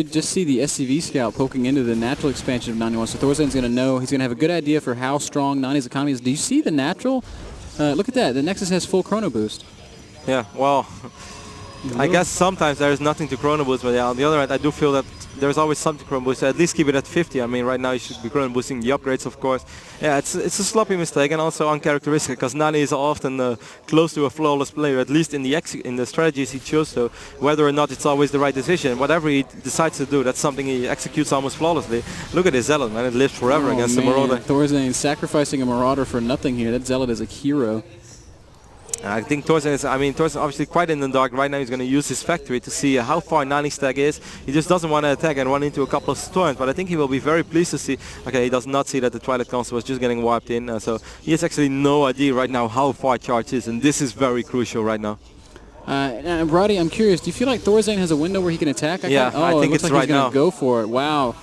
Just see the SCV scout poking into the natural expansion of Naniwa. So ThorZain's going to know, he's going to have a good idea for how strong Nani's economy is. Do you see the natural? Look at that. The Nexus has full chrono boost. Yeah, well, I guess sometimes there is nothing to chrono boost, but yeah, on the other hand, I do feel that there's always something to chrono boost. So at least keep it at 50. I mean, right now you should be chrono boosting the upgrades, of course. Yeah, it's a sloppy mistake and also uncharacteristic because Nani is often close to a flawless player, at least in the strategies he chose. So whether or not it's always the right decision, whatever he decides to do, that's something he executes almost flawlessly. Look at his Zealot, man. It lives forever against the Marauder. ThorZain sacrificing a Marauder for nothing here. That Zealot is a hero. I think ThorZain is, ThorZain obviously quite in the dark right now. He's going to use his factory to see how far Nani's stack is. He just doesn't want to attack and run into a couple of storms, but I think he will be very pleased to see. Okay, he does not see that the Twilight Council was just getting wiped in, so he has actually no idea right now how far charge is, and this is very crucial right now. Roddy, I'm curious, do you feel like ThorZain has a window where he can attack? I think it's right now. He's going to go for it. Wow.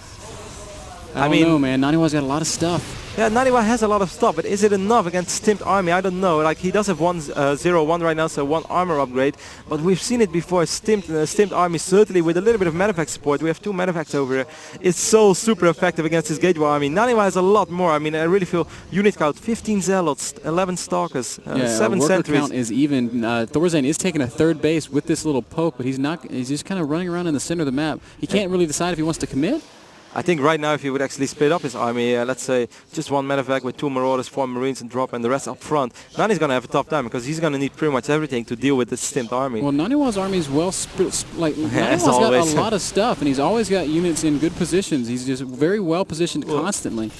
I don't know, man. Naniwa's got a lot of stuff. Yeah, Naniwa has a lot of stuff, but is it enough against Stimped Army? I don't know. Like, he does have 1-0-1 right now, so 1 armor upgrade. But we've seen it before. Stimped Army, certainly with a little bit of medevac support. We have 2 medevacs over here. It's so super effective against his Gateway Army. Naniwa has a lot more. I mean, I really feel unit count, 15 Zealots, 11 Stalkers, 7 Sentries. Count is even. ThorZain is taking a 3rd base with this little poke, but he's not. He's just kind of running around in the center of the map. He can't really decide if he wants to commit. I think right now if he would actually split up his army, let's say just 1 medevac with 2 Marauders, 4 Marines and drop and the rest up front, Nani's going to have a tough time because he's going to need pretty much everything to deal with this Stimped Army. Well, Naniwa's army is well split. Naniwa's got a lot of stuff and he's always got units in good positions. He's just very well positioned constantly.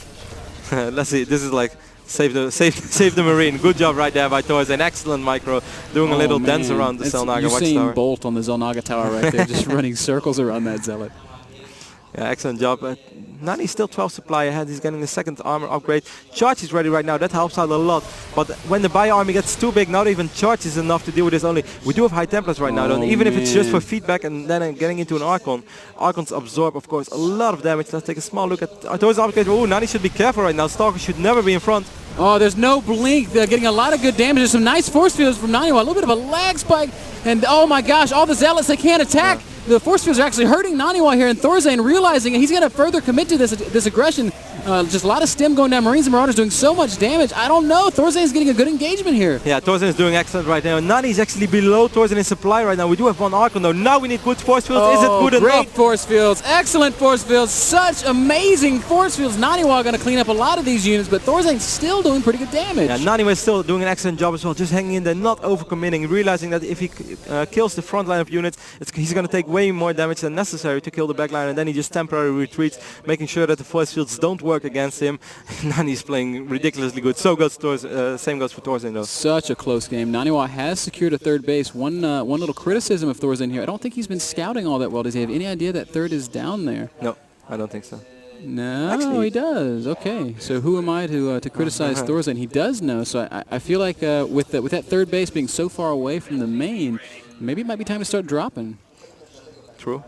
Let's see, this is like save the Marine. Good job right there by ThorZain. Excellent micro, doing a little dance around the Xel'Naga Watchtower. You're seeing Bolt on the Xel'Naga Tower right there, just running circles around that Zealot. Yeah, excellent job. Nani's still 12 supply ahead. He's getting the 2nd armor upgrade. Charge is ready right now. That helps out a lot. But when the Bio army gets too big, not even charge is enough to deal with this only. We do have High Templars right now, though. Even if it's just for feedback and then getting into an Archon. Archons absorb, of course, a lot of damage. Let's take a small look at those upgrades. Oh, Nani should be careful right now. Stalker should never be in front. Oh, there's no blink. They're getting a lot of good damage. There's some nice force fields from Naniwa. A little bit of a lag spike. And oh my gosh, all the Zealots, they can't attack. Yeah. The force fields are actually hurting Naniwa here, and ThorZain realizing he's going to further commit to this aggression. Just a lot of stim going down. Marines and Marauders doing so much damage. I don't know. ThorZain's getting a good engagement here. Yeah, ThorZain is doing excellent right now. Nani's actually below ThorZain in supply right now. We do have 1 Archon though. Now we need good force fields. Is it good enough? Great force fields. Excellent force fields. Such amazing force fields. Naniwa going to clean up a lot of these units, but ThorZain's still doing pretty good damage. Yeah, Naniwa is still doing an excellent job as well. Just hanging in there, not overcommitting, realizing that if he kills the front line of units, he's going to take way more damage than necessary to kill the back line, and then he just temporarily retreats, making sure that the force fields don't work against him. Nani's playing ridiculously good. So goes same goes for ThorZain though. Such a close game. Naniwa has secured a 3rd base. One little criticism of ThorZain here. I don't think he's been scouting all that well. Does he have any idea that 3rd is down there? No, I don't think so. No, actually, he does. Okay, so who am I to criticize ThorZain? He does know. So I feel like with that 3rd base being so far away from the main, maybe it might be time to start dropping. True.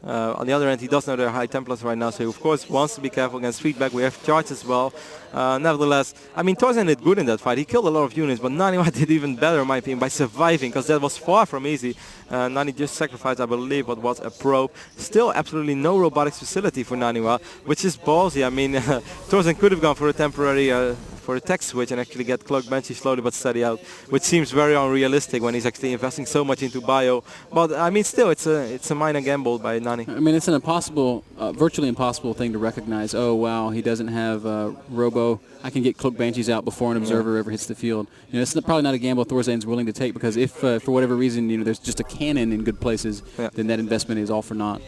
On the other hand, he does know there are High Templars right now, so he of course wants to be careful against feedback. We have charge as well. Nevertheless, I mean, ThorZain did good in that fight. He killed a lot of units, but Naniwa did even better, in my opinion, by surviving, because that was far from easy. Nani just sacrificed, I believe, what was a probe. Still absolutely no robotics facility for Naniwa, which is ballsy. I mean, ThorZain could have gone for a temporary for a tech switch and actually get Cloak Banshee slowly but steady out, which seems very unrealistic when he's actually investing so much into bio. But I mean, still, it's a minor gamble by Nani. I mean, it's an impossible, virtually impossible thing to recognize. Oh wow, he doesn't have Robo. I can get Cloak Banshees out before an observer ever hits the field. You know, it's probably not a gamble ThorZain's willing to take, because if for whatever reason, you know, there's just a cannon in good places, then that investment is all for naught.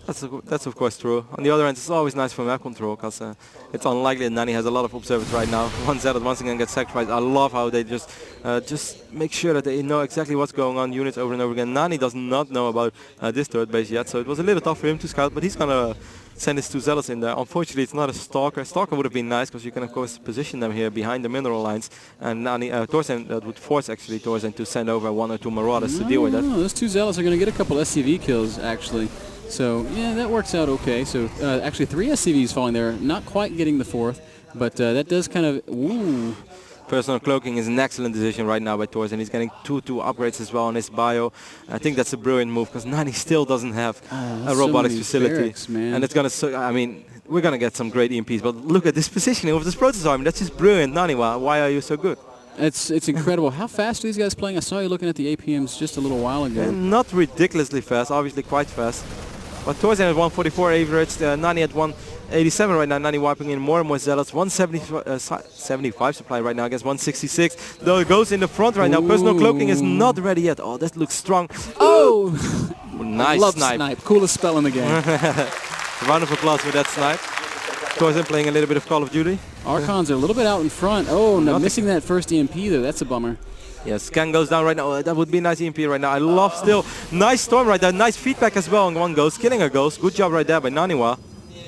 That's of course true. On the other hand, it's always nice for map control, because it's unlikely that Nani has a lot of observers right now. One Zealot once again gets sacrificed. I love how they just make sure that they know exactly what's going on, units over and over again. Nani does not know about this 3rd base yet, so it was a little tough for him to scout, but he's gonna send his 2 Zealots in there. Unfortunately, it's not a Stalker. Stalker would have been nice, because you can of course position them here behind the mineral lines, and Nani, ThorZain would force actually ThorZain to send over 1 or 2 Marauders to deal with that. Those 2 Zealots are going to get a couple SCV kills actually. So yeah, that works out okay. So actually 3 SCVs falling there, not quite getting the 4th, but that does kind of, ooh. Personal cloaking is an excellent decision right now by ThorZain. He's getting 2 upgrades as well on his bio. I think that's a brilliant move because Nani still doesn't have a robotics facility. Barracks, man. And it's going to, I mean, we're going to get some great EMPs, but look at this positioning of this Protoss army. That's just brilliant. Naniwa, why are you so good? It's incredible. How fast are these guys playing? I saw you looking at the APMs just a little while ago. Not ridiculously fast, obviously quite fast. But ThorZain at 144 average, Nani at 187 right now. Nani wiping in more and more zealots. 175 supply right now against 166. Though it goes in the front right now. Personal cloaking is not ready yet. Oh, that looks strong. Oh! Nice Love snipe. Coolest spell in the game. Round of applause for that snipe. ThorZain playing a little bit of Call of Duty. Archons are a little bit out in front. Oh, no, missing that first EMP though. That's a bummer. Yeah, scan goes down right now. That would be a nice EMP right now. I love still. Nice storm right there. Nice feedback as well on one ghost. Killing a ghost. Good job right there by Naniwa.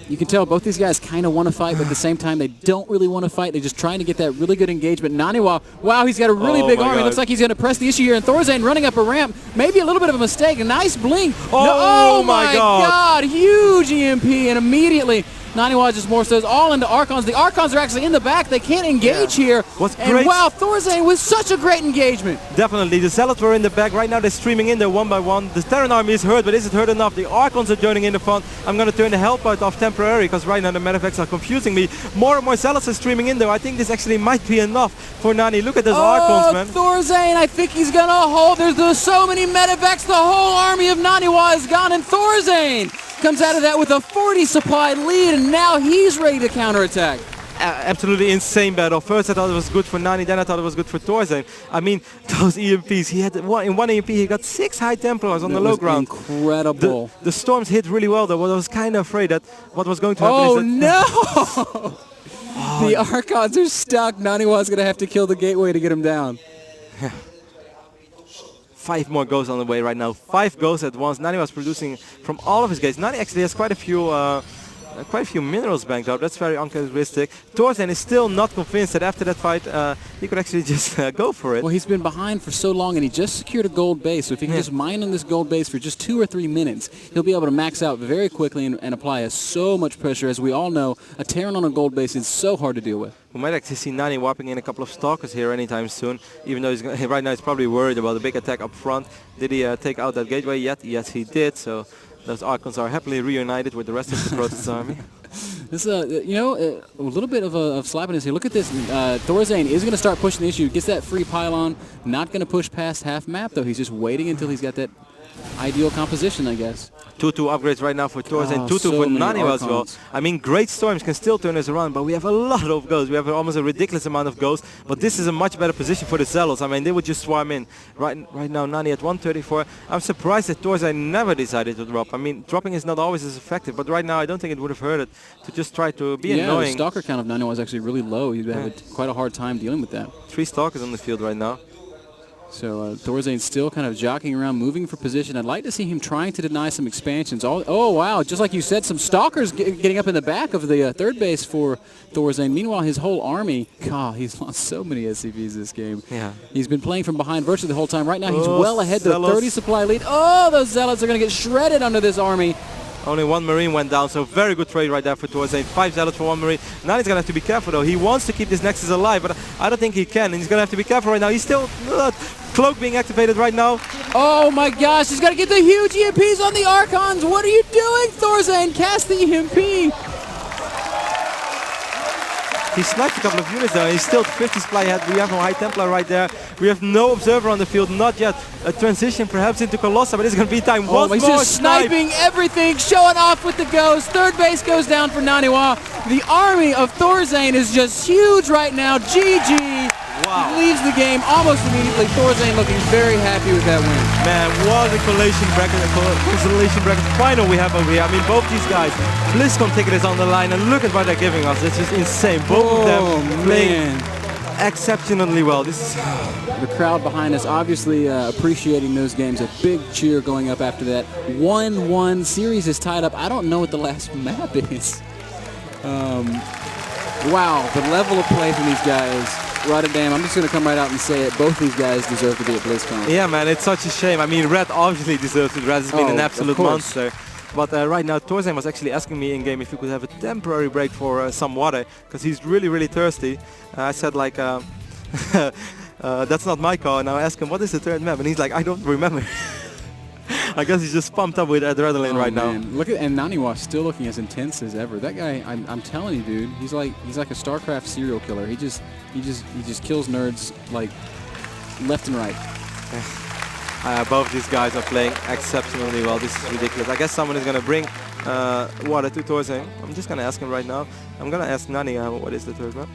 You can tell both these guys kind of want to fight, but at the same time, they don't really want to fight. They're just trying to get that really good engagement. Naniwa, wow, he's got a really big army. Looks like he's going to press the issue here. And ThorZain running up a ramp. Maybe a little bit of a mistake. A nice blink. Oh, my God. Huge EMP. And immediately, Naniwa just more says all into Archons. The Archons are actually in the back. They can't engage here. What's and great? Wow, ThorZain with such a great engagement. Definitely. The Zealots were in the back. Right now they're streaming in there one by one. The Terran army is hurt, but is it hurt enough? The Archons are joining in the front. I'm going to turn the help out off temporarily because right now the medevacts are confusing me. More and more Zealots are streaming in there. I think this actually might be enough for Nani. Look at those Archons, man. ThorZain, I think he's going to hold. There's so many medevacts. The whole army of Naniwa is gone, and ThorZain comes out of that with a 40 supply lead, and now he's ready to counterattack. Absolutely insane battle. First I thought it was good for Nani, then I thought it was good for ThorZain. I mean, those EMPs, he had in one EMP he got 6 high Templars on the low ground. Incredible. The storms hit really well though, but I was kind of afraid that what was going to happen is that no! The Archons are stuck. Naniwa's going to have to kill the gateway to get him down. 5 more ghosts on the way right now. 5 ghosts at once. Nani was producing from all of his gates. Nani actually has quite a few minerals banked up. That's very uncharacteristic. ThorZain is still not convinced that after that fight he could actually just go for it. Well, he's been behind for so long and he just secured a gold base. So if he can just mine on this gold base for just 2 or 3 minutes, he'll be able to max out very quickly and apply so much pressure. As we all know, a Terran on a gold base is so hard to deal with. We might actually see Nani whopping in a couple of Stalkers here anytime soon, even though right now he's probably worried about a big attack up front. Did he take out that gateway yet? Yes, he did. So those Archons are happily reunited with the rest of the Protoss army. This you know, a little bit of slappiness here. Look at this. ThorZain is going to start pushing the issue. Gets that free pylon. Not going to push past half map, though. He's just waiting until he's got that ideal composition, I guess. 2-2 upgrades right now for ThorZain, 2-2 for Naniwa as well. I mean, great storms can still turn us around, but we have a lot of ghosts. We have almost a ridiculous amount of ghosts, but this is a much better position for the Zealots. I mean, they would just swarm in. Right now, Nani at 134. I'm surprised that ThorZain never decided to drop. I mean, dropping is not always as effective, but right now I don't think it would have hurt it to just try to be annoying. Yeah, the Stalker count of Naniwa is actually really low. You'd have quite a hard time dealing with that. 3 Stalkers on the field right now. So ThorZain's still kind of jockeying around, moving for position. I'd like to see him trying to deny some expansions. Oh, wow. Just like you said, some Stalkers getting up in the back of the third base for ThorZain. Meanwhile, his whole army, God, he's lost so many SCVs this game. Yeah. He's been playing from behind virtually the whole time. Right now, he's well ahead to a 30 supply lead. Oh, those Zealots are going to get shredded under this army. Only 1 Marine went down, so very good trade right there for ThorZain. 5 Zealots for 1 Marine. Now he's going to have to be careful though. He wants to keep this Nexus alive, but I don't think he can, and he's going to have to be careful right now. He's still... Cloak being activated right now. Oh my gosh, he's got to get the huge EMPs on the Archons. What are you doing, ThorZain? Cast the EMP. He sniped a couple of units there. He's still 50 supply ahead. We have no High Templar right there. We have no Observer on the field, not yet. A transition perhaps into Colossus, but it's going to be time. Once he's more just sniping everything, showing off with the Ghost. Third base goes down for Naniwa. The army of ThorZain is just huge right now. GG. Wow. He leaves the game almost immediately. ThorZain looking very happy with that win. Man, what a Consolation Bracket final we have over here. I mean, both these guys, Blizzcon ticket is on the line, and look at what they're giving us. It's just insane. Both of them playing exceptionally well. This is the crowd behind us obviously appreciating those games. A big cheer going up after that. 1-1 series is tied up. I don't know what the last map is. Wow, the level of play from these guys. Rotterdam, I'm just going to come right out and say it. Both these guys deserve to be at BlizzCon. Yeah, man, it's such a shame. I mean, Red obviously deserves it. Red has been an absolute monster. But right now, ThorZain was actually asking me in-game if we could have a temporary break for some water, because he's really, really thirsty. I said, like, That's not my call. And I ask him, what is the third map? And he's like, I don't remember. I guess he's just pumped up with adrenaline right now. Look at, and Naniwa still looking as intense as ever. That guy, I'm telling you, dude, he's like a Starcraft serial killer. He just kills nerds like left and right. Both these guys are playing exceptionally well. This is ridiculous. I guess someone is going to bring water to ThorZain. I'm just going to ask him right now. I'm going to ask Nani what is the third map.